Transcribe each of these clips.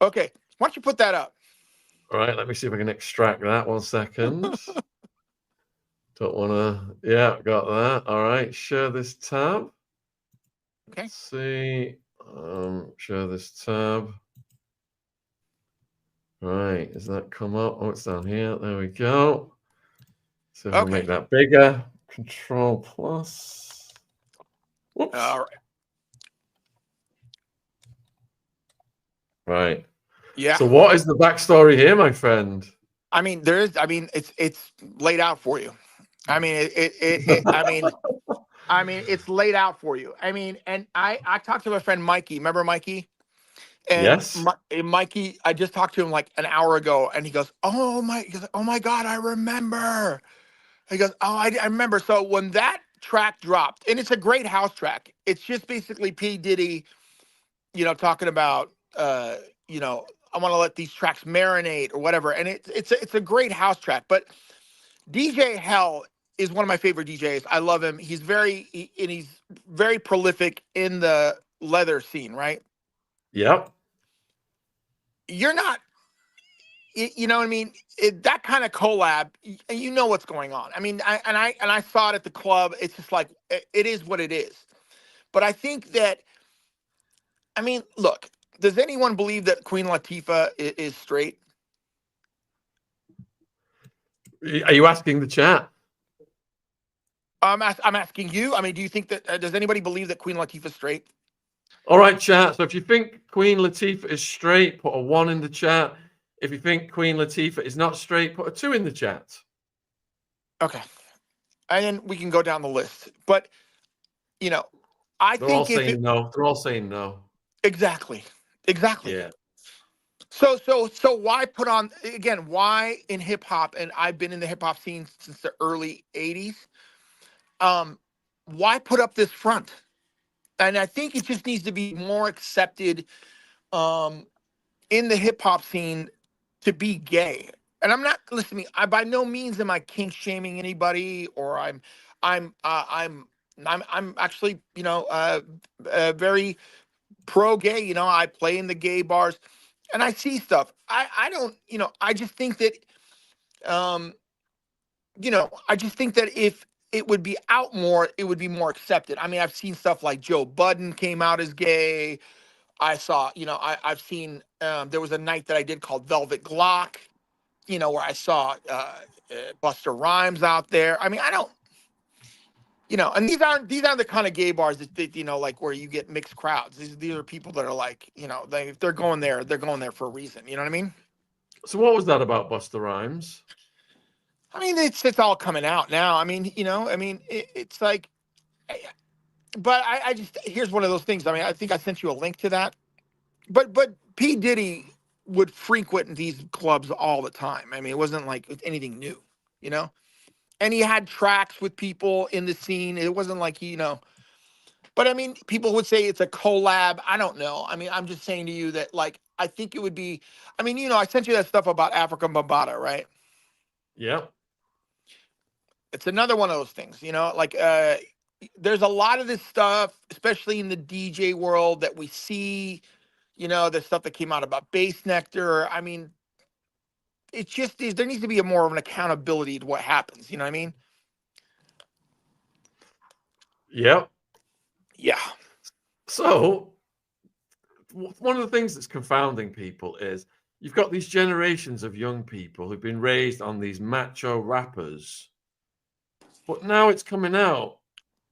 Okay, why don't you put that up? All right, let me see if I can extract that. 1 second. Don't want to. Yeah, got that. All right, share this tab. Okay. Let's see. Share this tab. Right, does that come up? Oh, it's down here. There we go. So if I Okay. make that bigger, Control plus. Whoops. All right. Right. Yeah. So what is the backstory here, my friend? I mean, there is. I mean, it's laid out for you. I mean, I mean, it's laid out for you. I mean, and I talked to my friend Mikey. Remember Mikey? And Yes. Mikey, I just talked to him like an hour ago, and he goes, oh my God, I remember." He goes, "Oh, I remember." So when that track dropped, and it's a great house track, it's just basically P Diddy, talking about, you know, I want to let these tracks marinate or whatever, and it's a great house track. But DJ Hell is one of my favorite DJs. I love him. And he's very prolific in the leather scene, right? Yep. You're not, you know what I mean? That kind of collab, you know what's going on. I mean, I saw it at the club. It's just like it is what it is. But I think that, I mean, look, does anyone believe that Queen Latifah is straight? Are you asking the chat? I'm asking you. I mean, do you think that does anybody believe that Queen Latifah's straight? All right, chat. So if you think Queen Latifah is straight, put a 1 in the chat. If you think Queen Latifah is not straight, put a 2 in the chat. Okay, and then we can go down the list. But you know, I They're all think if it saying no. They're all saying no. exactly, exactly. Yeah. So why put on again? Why in hip hop? And I've been in the hip hop scene since the early '80s. Why put up this front? And I think it just needs to be more accepted um, in the hip hop scene to be gay. And I'm not listen to me. I by no means am I kink shaming anybody, or I'm I'm actually very pro gay. I play in the gay bars, and I see stuff. I don't I just think that um I just think that if it would be out more, it would be more accepted. I mean, I've seen stuff like Joe Budden came out as gay. I saw, I've seen, there was a night that I did called Velvet Glock, where I saw Buster Rhymes out there. I mean, I don't, and these aren't the kind of gay bars that like where you get mixed crowds. These are people that are like, if they're going there, they're going there for a reason. You know what I mean? So what was that about Buster Rhymes? I mean, it's all coming out now. I mean, it's like, but I just here's one of those things. I mean, I think I sent you a link to that. But P Diddy would frequent these clubs all the time. I mean, it wasn't like anything new, you know. And he had tracks with people in the scene. It wasn't like But I mean, people would say it's a collab. I don't know. I mean, I'm just saying to you that like I think it would be. I mean, I sent you that stuff about African Bambaataa, right? Yep. It's another one of those things, like there's a lot of this stuff, especially in the DJ world, that we see. The stuff that came out about Bass Nectar. I mean, it's just there needs to be a more of an accountability to what happens. You know what I mean? Yep. Yeah. So one of the things that's confounding people is you've got these generations of young people who've been raised on these macho rappers, but now it's coming out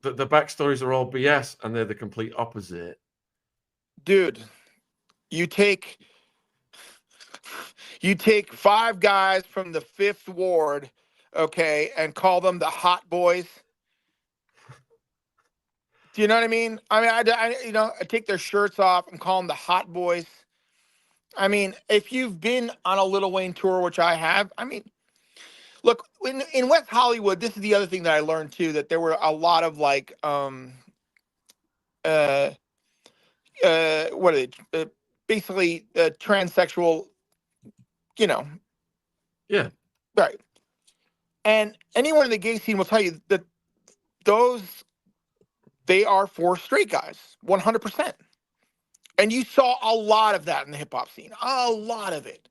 that the backstories are all BS and they're the complete opposite. Dude, you take you take 5 guys from the Fifth Ward, okay, and call them the Hot Boys. Do you know what I mean? I mean, I take their shirts off and call them the Hot Boys. I mean, if you've been on a Lil Wayne tour, which I have, I mean, look, in West Hollywood, this is the other thing that I learned too, that there were a lot of like, uh, what are they? Basically, transsexual, you know, Yeah. right. And anyone in the gay scene will tell you that those, they are for straight guys, 100%. And you saw a lot of that in the hip hop scene, a lot of it.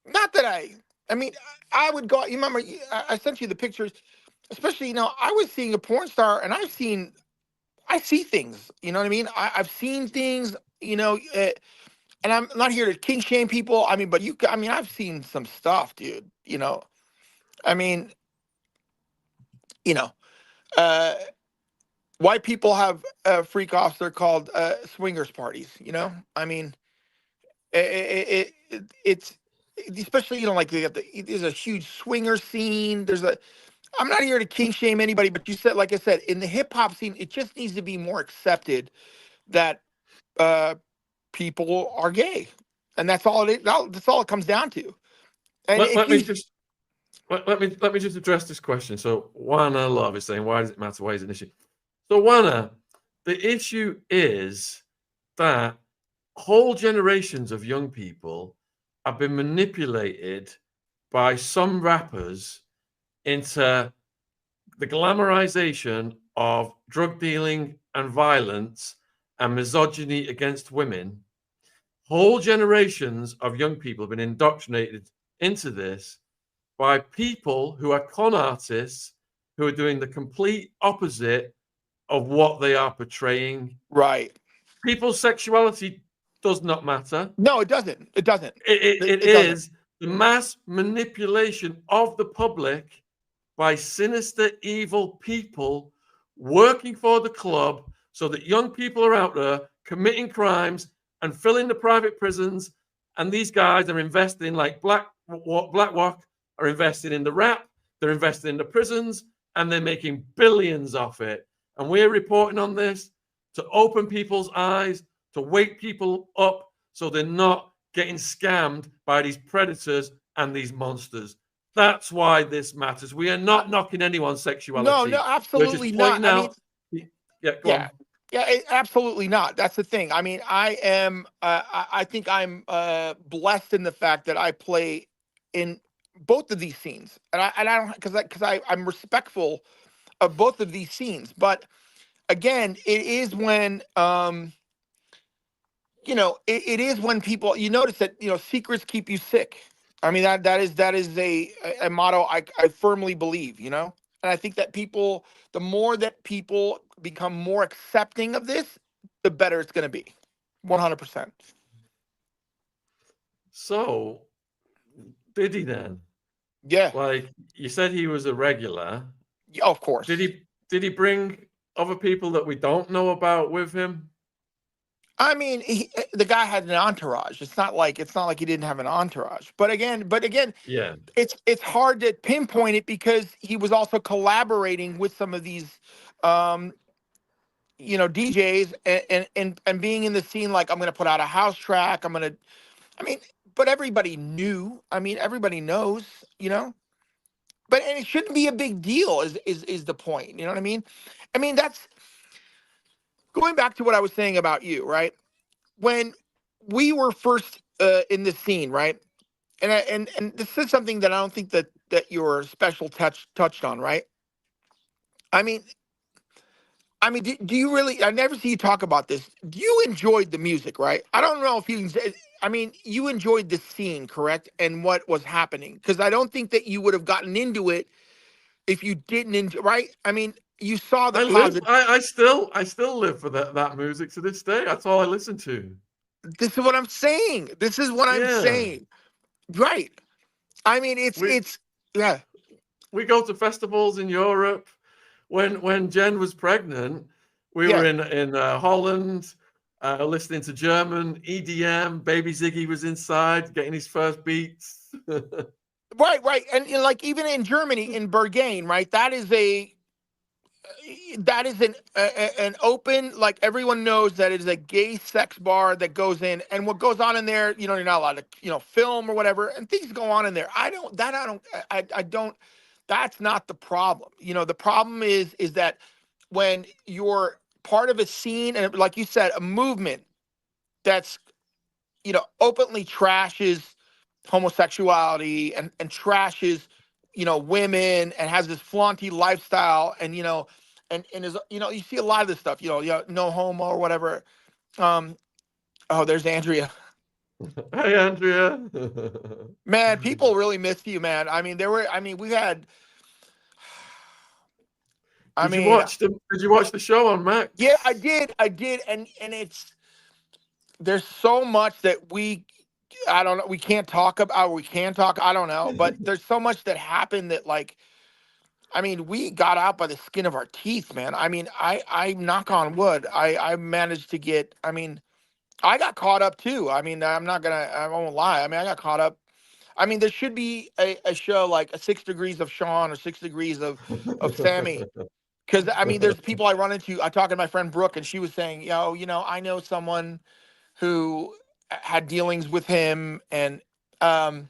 Not that I mean, I would go. You remember I sent you the pictures, especially I was seeing a porn star, and I see things. You know what I mean? I've seen things. And I'm not here to king shame people. I mean, but I mean, I've seen some stuff, dude. I mean, you know, uh, white people have freak offs. They're called swingers parties. I mean, it's especially like there's a huge swinger scene. I'm not here to king shame anybody, but you said, like I said, in the hip hop scene, it just needs to be more accepted that uh, people are gay, and that's all that's all it comes down to. And Let, if let me you, just let me just address this question. So Wana Love is saying, why does it matter? Why is it an issue? So Wana, the issue is that whole generations of young people have been manipulated by some rappers into the glamorization of drug dealing and violence and misogyny against women. Whole generations of young people have been indoctrinated into this by people who are con artists who are doing the complete opposite of what they are portraying. right? People's sexuality does not matter. No, it doesn't. It doesn't. It It doesn't. is the mass manipulation of the public by sinister, evil people working for the club so that young people are out there committing crimes and filling the private prisons. And these guys are investing, like Blackwalk are investing in the rap, they're investing in the prisons, and they're making billions off it. And we're reporting on this to open people's eyes, to wake people up so they're not getting scammed by these predators and these monsters. That's why this matters. We are not knocking anyone's No, no, sexuality. We're just absolutely not. pointing I mean, out. Yeah, go yeah, on. yeah, absolutely not. That's the thing. I mean, I am. I think I'm blessed in the fact that I play in both of these scenes, and I don't I'm respectful of both of these scenes. But again, it is when it is when people, you notice that secrets keep you sick. I mean, that is a motto I firmly believe. And I think that the more that people become more accepting of this, the better it's going to be. 100%. So, Diddy then, Yeah. like you said, he was a regular. Yeah, of course. Did he bring other people that we don't know about with him? I mean, the guy had an entourage. It's not like he didn't have an entourage. But again, Yeah. it's hard to pinpoint it because he was also collaborating with some of these um DJs, and being in the scene, like, I'm going to put out a house track, I mean, but everybody knew. I mean, everybody knows, you know. And it shouldn't be a big deal is the point, you know what I mean? I mean, that's going back to what I was saying about you, right? When we were first in this scene, right? And this is something that I don't think that your special touched on, right? I mean, do you really? I never see you talk about this. You enjoyed the music, right? I don't know if you. I mean, you enjoyed the scene, correct? And what was happening? Because I don't think that you would have gotten into it if you didn't enjoy. Right? I mean, you saw I how live. the. I still live for that music to this day. That's all I listen to. This is what I'm saying. This is what I'm Yeah. saying. Right. I mean, We it's yeah. we go to festivals in Europe. When Jen was pregnant, we were Yeah. in Holland, listening to German EDM. Baby Ziggy was inside getting his first beats. Right, right. And like, even in Germany, in Berghain, right? That is an open, like, everyone knows that it is a gay sex bar that goes in, and what goes on in there, you're not allowed to film or whatever, and things go on in there. I don't. That's not the problem. The problem is that when you're part of a scene, and like you said, a movement that's openly trashes homosexuality, and trashes women, and has this flaunty lifestyle, and is you see a lot of this stuff, no homo or whatever. um Oh, there's Andrea. Hey, Andrea. Man, people really missed you, man. I mean, we had, I Did you mean, watch the show on yeah, Max? I did, and there's so much that I don't know, we can't talk about, we can talk, I don't know, but there's so much that happened that, like, I mean, we got out by the skin of our teeth, man. I mean, I knock on wood, I managed to get, I mean, I got caught up too. I mean, I won't lie. I mean, I got caught up. I mean, there should be a show like a 6 Degrees of Sean or 6 Degrees of Sammy. Because I mean, there's people I run into. I talked to my friend Brooke, and she was saying, "Yo, I know someone who had dealings with him, and um,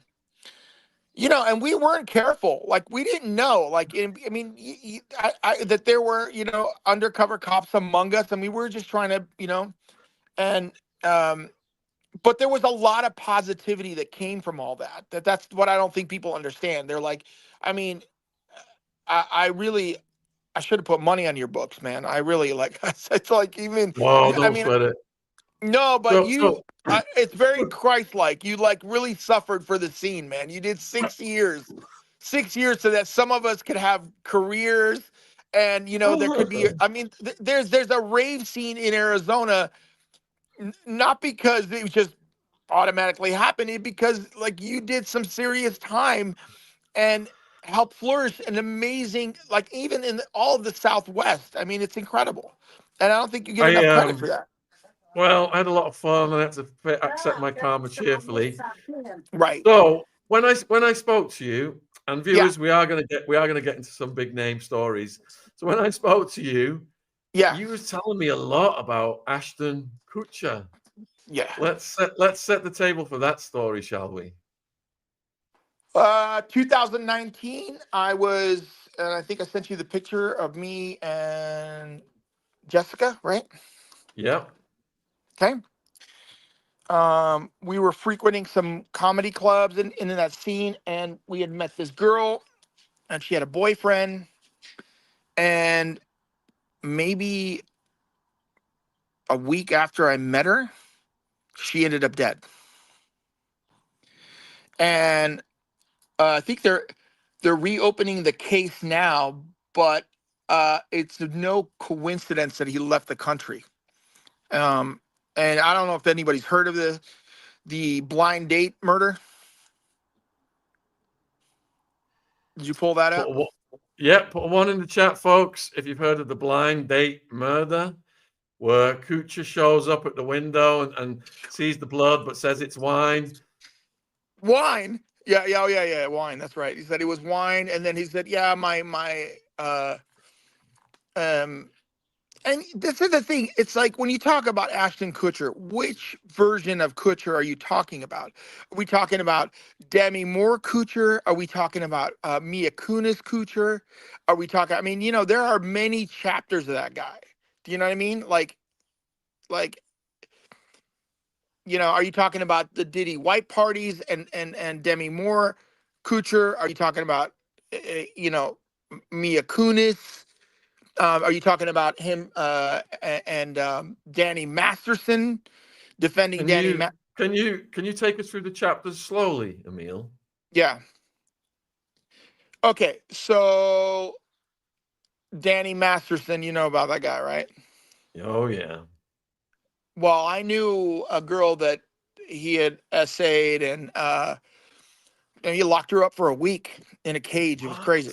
and we weren't careful. Like we didn't know. Like I mean, that there were undercover cops among us, and we were just trying to and um, but there was a lot of positivity that came from all that. That's what I don't think people understand. They're like, I mean, I really I should have put money on your books, man. I really like. It's like even. Whoa, I don't mean, sweat it. no, but So, you. so It's very Christ-like. You like really suffered for the scene, man. You did 6 years, 6 years, so that some of us could have careers, and there could be. I mean, there's a rave scene in Arizona, not because it was just automatically happening, because like you did some serious time and helped flourish an amazing, like even in all of the Southwest. I mean, it's incredible, and I don't think you get I enough credit for that. well, I had a lot of fun, and I had to accept my karma cheerfully. Right? So when I spoke to you, and Yeah. viewers, we are gonna get into some big name stories. So when I spoke to you, Yeah. you was telling me a lot about Ashton Kutcher. Yeah. Let's set the table for that story, shall we? 2019. I was, and I think I sent you the picture of me and Jessica. Right? Yep. Okay. We were frequenting some comedy clubs in that scene, and we had met this girl, and she had a boyfriend, and maybe a week after I met her, she ended up dead. And I think they're reopening the case now, but it's no coincidence that he left the country. Um, and I don't know if anybody's heard of the blind date murder. Did you pull that Put up? a, put a one in the chat, folks. If you've heard of the blind date murder, where Kutcher shows up at the window and sees the blood, but says it's wine. Wine. Yeah, yeah, oh, yeah, yeah, wine. That's right. He said it was wine, and then he said, "Yeah, my um." And this is the thing. It's like when you talk about Ashton Kutcher, which version of Kutcher are you talking about? Are we talking about Demi Moore Kutcher? Are we talking about Mia Kunis Kutcher? Are we talking? I mean, there are many chapters of that guy. Do you know what I mean? Like, are you talking about the Diddy white parties and Demi Moore Kutcher? Are you talking about, Mia Kunis? Are you talking about him and Danny Masterson defending Can Danny? you can you take us through the chapters slowly, Emil? Yeah. Okay. So Danny Masterson, you know about that guy, right? Oh yeah. Well, I knew a girl that he had essayed, and he locked her up for a week in a cage. It was What? crazy.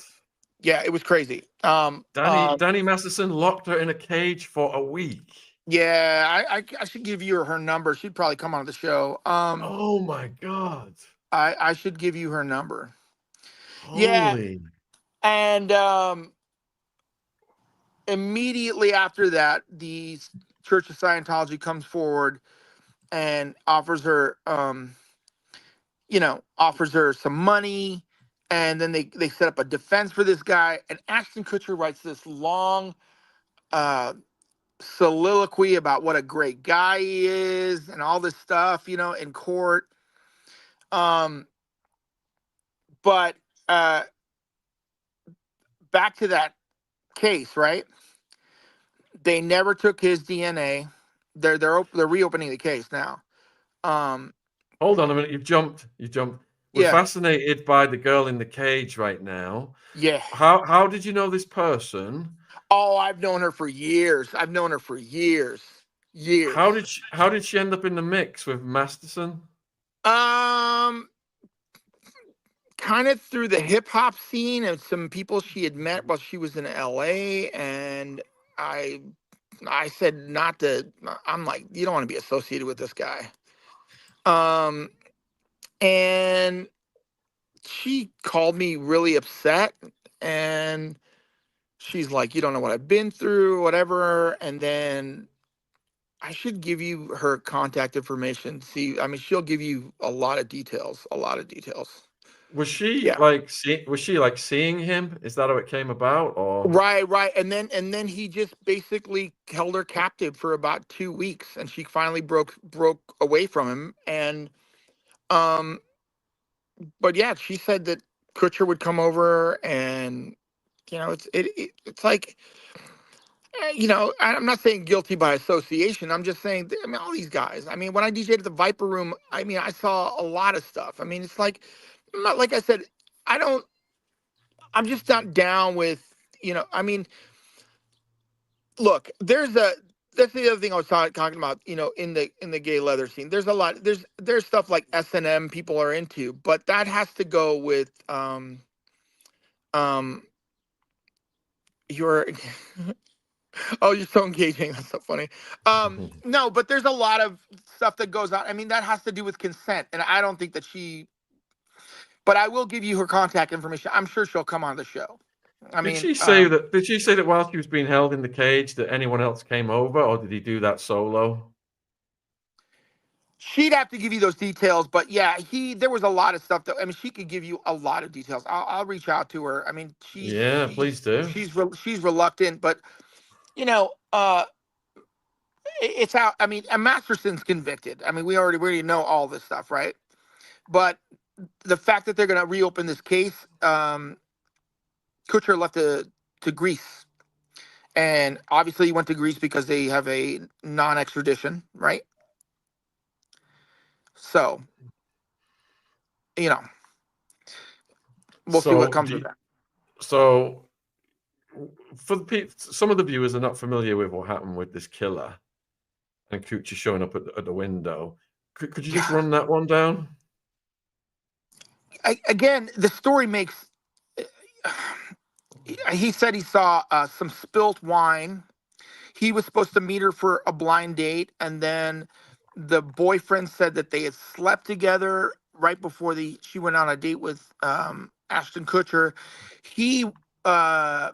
Yeah, it was crazy. Danny Masterson locked her in a cage for a week. Yeah, I should give you her number. She'd probably come on the show. Oh my God. I should give you her number. Yeah, Holy. and immediately after that, the Church of Scientology comes forward and offers her some money, and then they set up a defense for this guy. And Ashton Kutcher writes this long uh, soliloquy about what a great guy he is and all this stuff, in court. Um, but back to that case, right? They never took his DNA. They're reopening the case now. Um, Hold on a minute. You've jumped. You jumped. We're yeah. fascinated by the girl in the cage right now. Yeah. How did you know this person? Oh, I've known her for years. I've known her for years. Years. How did she end up in the mix with Masterson? Um, kind of through the hip hop scene and some people she had met while she was in LA, and I I said not to. I'm like, you don't want to be associated with this guy. Um, and she called me really upset, and she's like, you don't know what I've been through, whatever. And then I should give you her contact information. See, I mean, she'll give you a lot of details, a lot of details. Was she Yeah. like seeing him? Is that how it came about, or Right, right. And then he just basically held her captive for about 2 weeks, and she finally broke away from him. And um but yeah, she said that Kutcher would come over, and it's like, I'm not saying guilty by association. I'm just saying, I mean, all these guys. I mean, when I DJed at the Viper Room, I mean, I saw a lot of stuff. I mean, it's like, like I said, I don't. I'm just not down with. I mean, look, that's the other thing I was talking about. In the gay leather scene, there's a lot. There's stuff like S&M people are into, but that has to go with um your oh, you're so engaging. That's so funny. No, but there's a lot of stuff that goes on. I mean, that has to do with consent, and I don't think that she. But I will give you her contact information. I'm sure she'll come on the show. I did mean, she say that? Did she say that while she was being held in the cage that anyone else came over, or did he do that solo? she'd have to give you those details. But yeah, there was a lot of stuff that, I mean, she could give you a lot of details. I'll reach out to her. I mean, she's Yeah, she's please do. she's she's reluctant, but you know, uh, it's out. I mean, and Masterson's convicted. I mean, we already know all this stuff, right? But the fact that they're going to reopen this case, Kutcher left to Greece, and obviously he went to Greece because they have a non-extradition, right? So you know, we'll see what So, comes of that. so for some of the viewers are not familiar with what happened with this killer and Kutcher showing up at the window. Could you just Yeah. run that one down? Again, the story makes. He said he saw some spilt wine. He was supposed to meet her for a blind date, and then the boyfriend said that they had slept together right before she went on a date with Ashton Kutcher. He uh,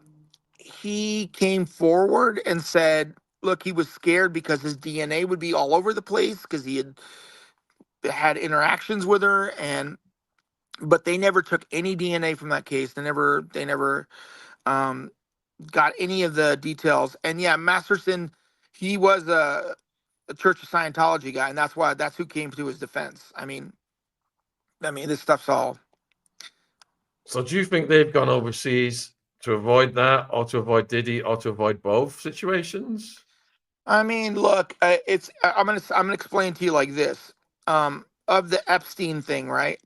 he came forward and said, look, he was scared because his DNA would be all over the place because he had interactions with her, and but they never took any DNA from that case. They never um, got any of the details. And yeah, Masterson, he was a Church of Scientology guy, and that's who came to his defense. I mean, this stuff's all. So, do you think they've gone overseas to avoid that, or to avoid Diddy, or to avoid both situations? I mean, look, I'm gonna explain to you like this. Of the Epstein thing, right?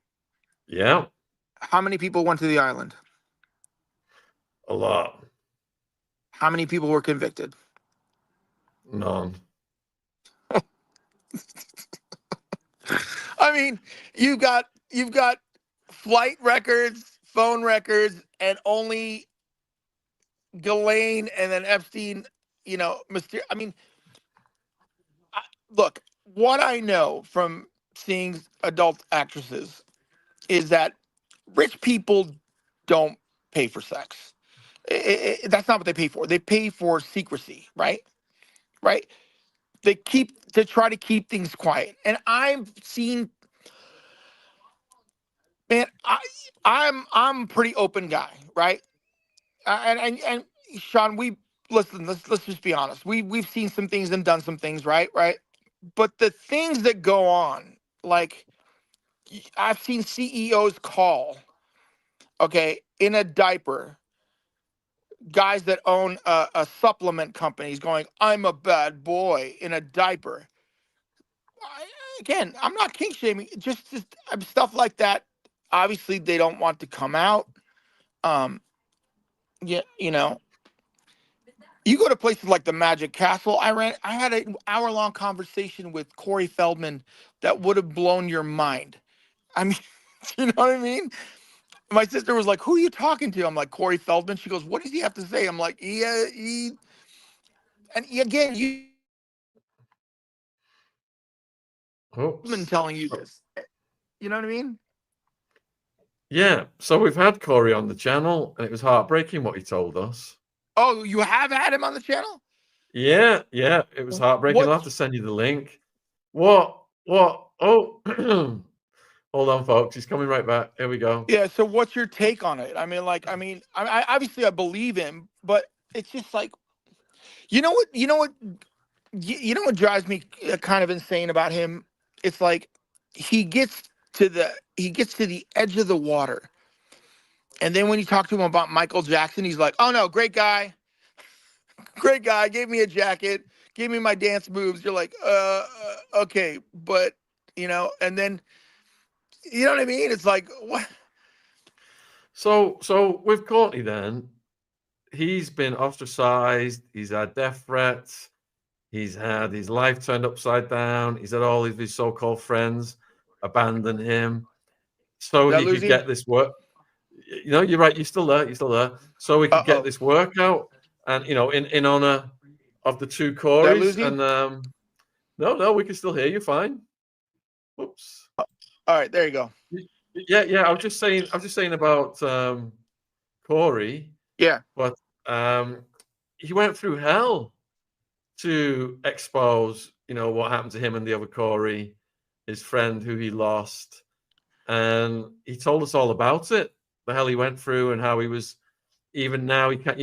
Yeah, How many people went to the island? a lot. How many people were convicted? None. I mean, you've got flight records, phone records, and only Ghislaine and then Epstein. I mean, look, what I know from seeing adult actresses is that rich people don't pay for sex. That's not what they pay for. They pay for secrecy, right? Right? They try to keep things quiet. And I've seen, man, I'm a pretty open guy, right? And Sean, we listen. Let's just be honest. We've seen some things and done some things, right? Right. But the things that go on, like I've seen CEOs call, okay, in a diaper, guys that own a supplement companies going, I'm a bad boy in a diaper. Again, I'm not kink shaming. Just stuff like that. Obviously, they don't want to come out. Um, yeah, you go to places like the Magic Castle. I had an hour-long conversation with Corey Feldman that would have blown your mind. I mean, you know what I mean? My sister was like, "Who are you talking to?" I'm like, "Corey Feldman." She goes, "What does he have to say?" I'm like, "Yeah, again, you been Oops. telling you this. You know what I mean?" Yeah. So we've had Corey on the channel, and it was heartbreaking what he told us. Oh, you have had him on the channel? Yeah, yeah, it was heartbreaking. I'll What? have to send you the link. What? What? Oh, hold on, folks. He's coming right back. Here we go. Yeah. So, what's your take on it? I obviously I believe him, but it's just like, you know what drives me kind of insane about him? It's like he gets he gets to the edge of the water, and then when you talk to him about Michael Jackson, he's like, "Oh no, great guy, gave me a jacket, gave me my dance moves." You're like, okay, but and then you know what I mean? It's like, what? So with Courtney, then he's been ostracized. He's had death threats. He's had his life turned upside down. He's had all of his so-called friends abandon him, so Did I he lose could you? get this work. You're right. You're still there. You're still there. So we could get Uh-oh. this workout, and in honor of the two Did I Corys. lose you? And no, we can still hear you fine. Oops. All right, there you go. Yeah. I was just saying about Corey, Yeah. but he went through hell to expose, what happened to him and the other Corey, his friend who he lost, and he told us all about it, the hell he went through, and how he was. Even now, he can't.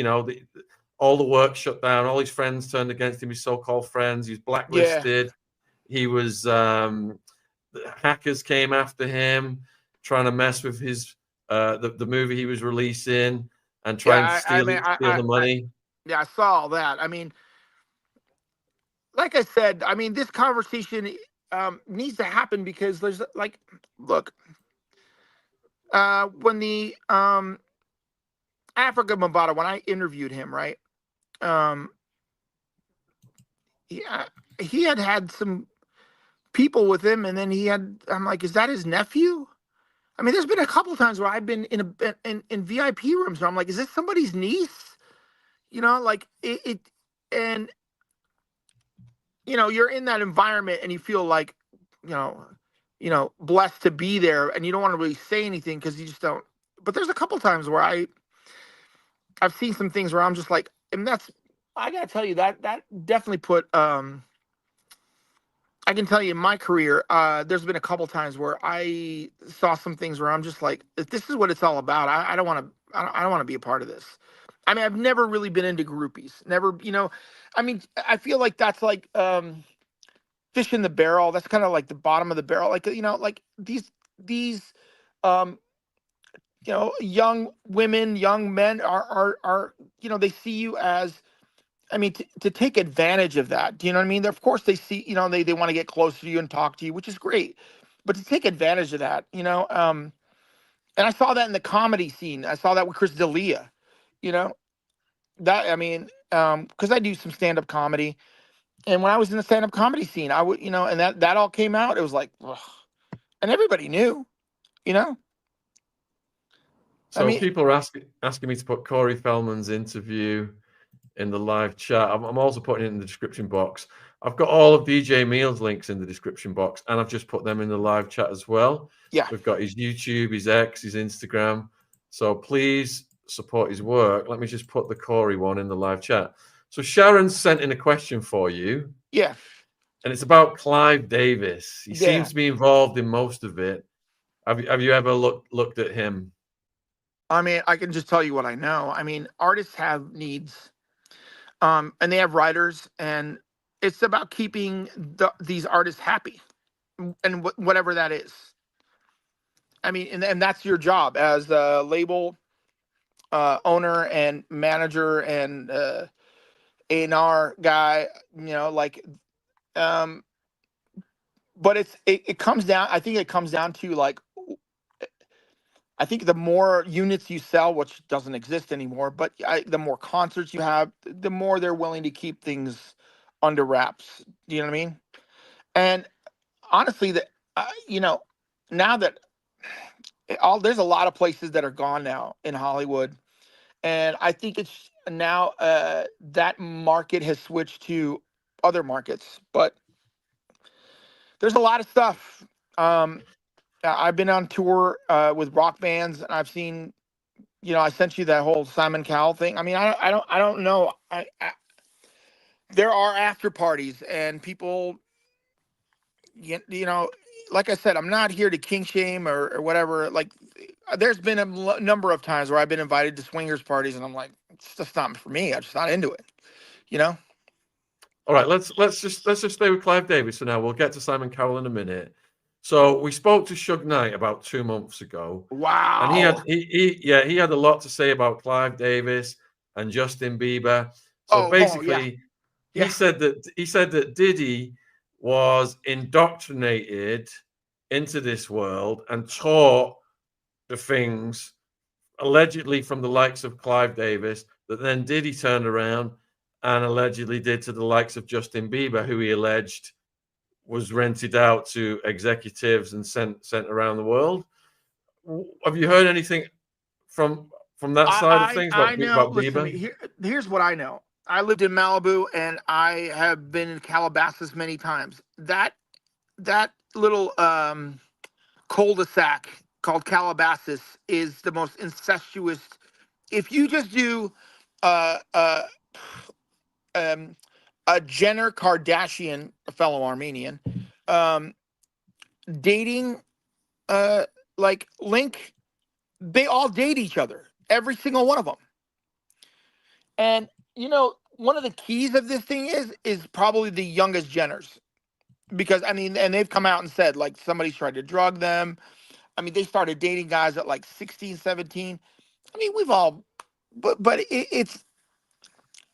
All the work shut down. All his friends turned against him. His so-called friends. He was Yeah. blacklisted. He was. The hackers came after him, trying to mess with his the movie he was releasing, and trying to Yeah, steal steal the money. yeah, I saw all that. I mean, like I said, I mean, this conversation needs to happen because there's like, look, when the Africa Mabata, when I interviewed him, right? Um, yeah, he had some people with him, and then I'm like, is that his nephew? I mean, there's been a couple times where I've been in VIP rooms where I'm like, is this somebody's niece? Like and you're in that environment and you feel like, you know, blessed to be there, and you don't want to really say anything because you just don't. But there's a couple times where I've seen some things where I'm just like, and I gotta tell you that definitely put I can tell you in my career, there's been a couple times where I saw some things where I'm just like, if this is what it's all about, I don't want to, I don't want to be a part of this. I mean, I've never really been into groupies. Never, I mean, I feel like that's like fish in the barrel. That's kind of like the bottom of the barrel. Like, like these, um, young women, young men are, they see you as, I mean, to take advantage of that. Do you know what I mean? Of course, they see, they want to get close to you and talk to you, which is great. But to take advantage of that, and I saw that in the comedy scene. I saw that with Chris D'Elia, you know, that, I mean, because I do some stand up comedy. And when I was in the stand up comedy scene, I would, and that all came out. It was like, ugh. And everybody knew, you know, I So mean, people are asking me to put Corey Feldman's interview in the live chat. I'm also putting it in the description box. I've got all of DJ Meal's links in the description box, and I've just put them in the live chat as well. yeah, We've got his YouTube, his X, his Instagram. So please support his work. Let me just put the Corey one in the live chat. So Sharon sent in a question for you, yeah, and it's about Clive Davis. He yeah. seems to be involved in most of it. Have you ever looked at him? I mean, I can just tell you what I know. I mean, artists have needs, and they have writers, and it's about keeping these artists happy, and whatever that is. I mean, and that's your job as a label, owner and manager and A&R guy, like, um, but it comes down. I think it comes down to like, I think the more units you sell, which doesn't exist anymore, but the more concerts you have, the more they're willing to keep things under wraps. Do you know what I mean? And honestly, now that there's a lot of places that are gone now in Hollywood, and I think it's now that market has switched to other markets, but there's a lot of stuff. I've been on tour with rock bands, and I've seen, I sent you that whole Simon Cowell thing. I mean, I don't know. There are after parties and people, you know, like I said, I'm not here to kink shame or whatever. Like, there's been a number of times where I've been invited to swingers parties, and I'm like, it's just not for me. I'm just not into it. You know. All right, let's just stay with Clive Davis for now. We'll get to Simon Cowell in a minute. So we spoke to Suge Knight about 2 months ago, and he Wow. had a lot to say about Clive Davis and Justin Bieber. So Oh yeah, basically, he yeah. said that Diddy was indoctrinated into this world and taught the things allegedly from the likes of Clive Davis that then Diddy turned around and allegedly did to the likes of Justin Bieber, who he alleged was rented out to executives and sent around the world. Have you heard anything from that side of things I know. about Listen to Bieber? me. Here's what I know. I lived in Malibu, and I have been in Calabasas many times. That little cul-de-sac called Calabasas is the most incestuous. If you just do uh, uh, um, a Jenner Kardashian, a fellow Armenian, um, dating like Link, they all date each other, every single one of them. And one of the keys of this thing is probably the youngest Jenners, because I mean, and they've come out and said like somebody's tried to drug them. I mean, they started dating guys at like 16, 17. I mean, we've all, but it's,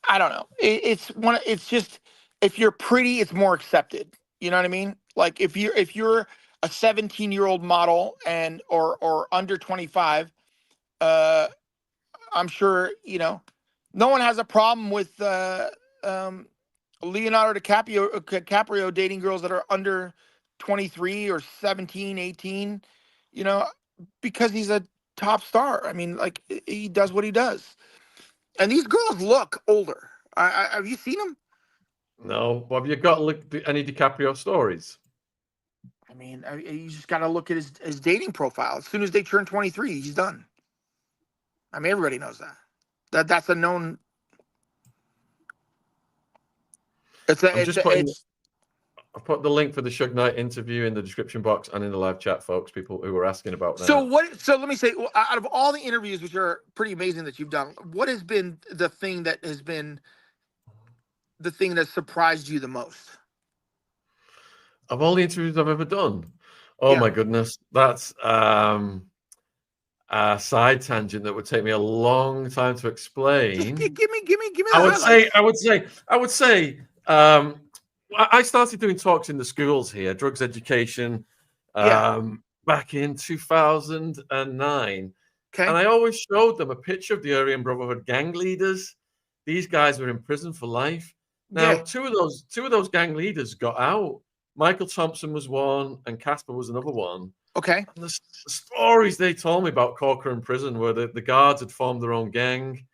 I don't know. It's just, if you're pretty, it's more accepted. You know what I mean? Like, if you're a 17-year-old model and or under 25, uh, I'm sure no one has a problem with um, Leonardo DiCaprio dating girls that are under 23 or 17, 18. You know, because he's a top star. I mean, like, he does what he does, and these girls look older. Have you seen them? No. Well, have you got any DiCaprio stories? I mean, you just got to look at his dating profile. As soon as they turn 23, he's done. I mean, everybody knows that. That's a known. It's a I'm it's just a, putting. it's I've put the link for the Suge Knight interview in the description box and in the live chat, folks. People who were asking about So that. what? So let me say, out of all the interviews, which are pretty amazing that you've done, what has been the thing that has been the thing that surprised you the most? Of all the interviews I've ever done, oh Yeah. my goodness, that's a side tangent that would take me a long time to Just explain. give me I the would say, highlights. um, I started doing talks in the schools here, drugs education, Yeah. back in 2009. And Okay. I always showed them a picture of the Aryan Brotherhood gang leaders. These guys were in prison for life. Now, Yeah. two of those gang leaders got out. Michael Thompson was one, and Casper was another one. Okay. And the stories they told me about Corcoran prison were that the guards had formed their own gang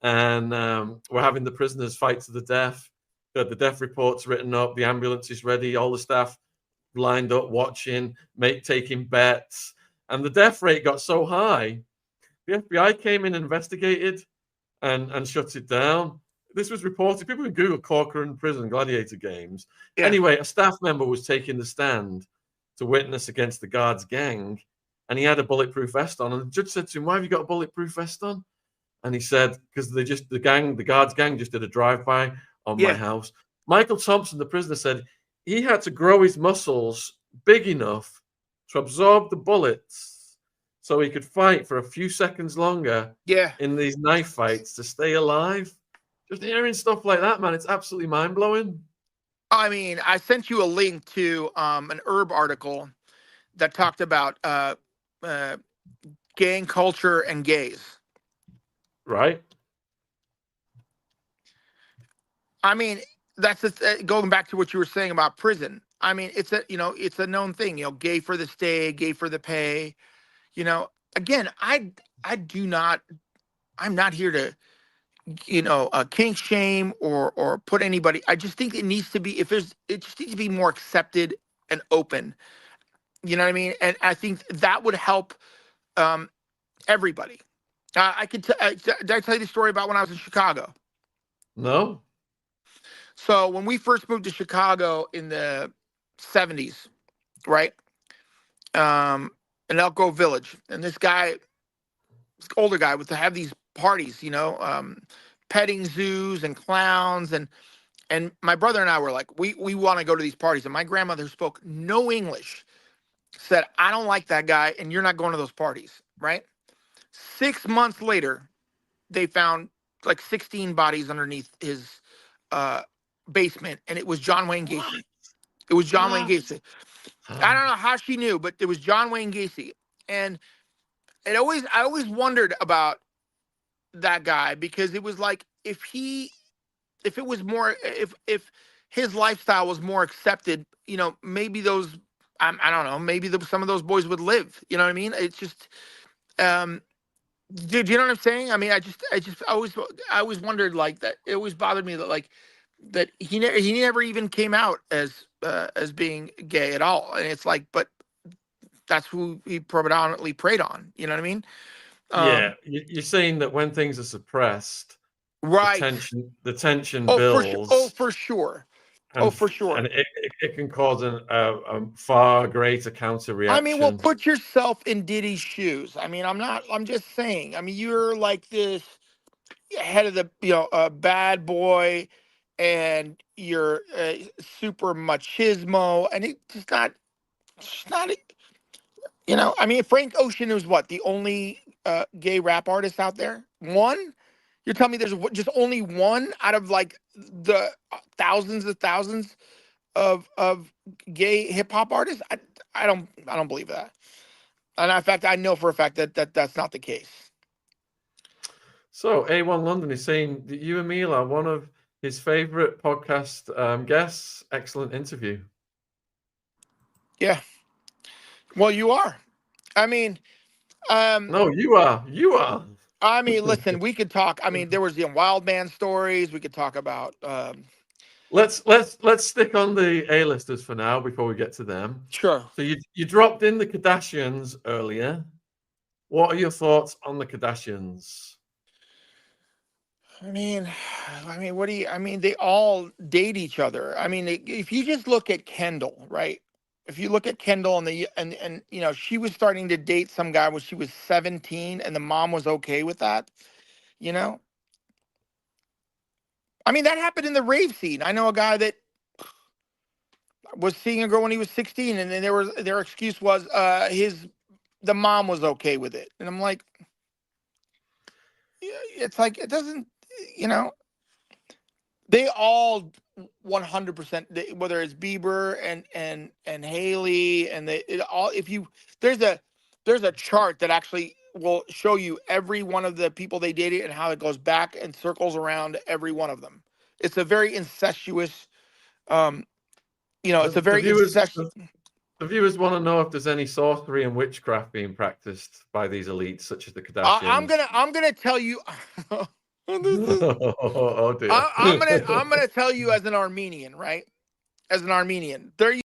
and were having the prisoners fight to the death. They had the death reports written up, the ambulances ready, all the staff lined up watching, taking bets. And the death rate got so high, the FBI came in and investigated and shut it down. This was reported. People can Google Corcoran prison gladiator games. Yeah. Anyway, a staff member was taking the stand to witness against the guards' gang, and he had a bulletproof vest on. And the judge said to him, "Why have you got a bulletproof vest on?" And he said, "Because the guards' gang just did a drive-by on my Yeah. house." Michael Thompson, the prisoner, said he had to grow his muscles big enough to absorb the bullets so he could fight for a few seconds longer Yeah. in these knife fights to stay alive. Just hearing stuff like that, man, it's absolutely mind blowing. I mean, I sent you a link to an herb article that talked about uh, gang culture and gays. Right? I mean, that's going back to what you were saying about prison. I mean, it's a known thing. Gay for the stay, gay for the pay. Again, I do not. I'm not here to kink shame or put anybody. I just think it needs to be it just needs to be more accepted and open. You know what I mean? And I think that would help everybody. Did I tell you the story about when I was in Chicago? No? So when we first moved to Chicago in the 70s, right? In Elk Grove Village, and this guy, this older guy, would have these parties, petting zoos and clowns, and my brother and I were like, we want to go to these parties, and my grandmother, who spoke no English, said, I don't like that guy, and you're not going to those parties, right? 6 months later, they found like 16 bodies underneath his uh, basement, and it was John Wayne What? Gacy. It was John Wayne What? Gacy. I don't know how she knew, but it was John Wayne Gacy. And I always wondered about that guy, because it was like, if it was more, if his lifestyle was more accepted, maybe those, I don't know, maybe some of those boys would live. You know what I mean? It's just, do you know what I'm saying? I mean, I always wondered like that. It always bothered me that he never even came out as being gay at all. And it's like, but that's who he predominantly preyed on. You know what I mean? Yeah, you're saying that when things are suppressed, the Right. tension Oh, for sure. Oh, builds, for sure. Oh, and for sure. and it can cause a far greater counter I mean, well, reaction. put yourself in Diddy's shoes. I mean, I'm just saying. I mean, you're like this head of the, bad boy, and you're super machismo, and it's not, I mean, Frank Ocean is what, the only gay rap artist out there? One? You're telling me there's just only one out of like the thousands of gay hip hop artists? I don't believe that. And in fact, I know for a fact that's not the case. So A1 London is saying that you and Mila are one of his favorite podcast guests. Excellent interview. Yeah. Well, you are. I mean, No, you are. You are. listen, we could talk. I mean, there was the Wild Man stories. We could talk about. Let's stick on the A-listers for now before we get to them. Sure. So you dropped in the Kardashians earlier. What are your thoughts on the Kardashians? I mean, what do you? I mean, they all date each other. I mean, if you just look at Kendall, right? If you look at Kendall and she was starting to date some guy when she was 17, and the mom was okay with that. You know, I mean, that happened in the rave scene. I know a guy that was seeing a girl when he was 16, and then their excuse was the mom was okay with it, and I'm like, yeah, it's like it doesn't, you know. They all 100%, whether it's Bieber and Haley, and it all. If you there's a chart that actually will show you every one of the people they dated and how it goes back and circles around every one of them. It's a very incestuous. Um, it's a The very viewers incestuous. the viewers want to know if there's any sorcery and witchcraft being practiced by these elites, such as the I'm Kardashians. gonna tell you. This is, Oh dear. I'm gonna tell you as an Armenian, right? As an Armenian, there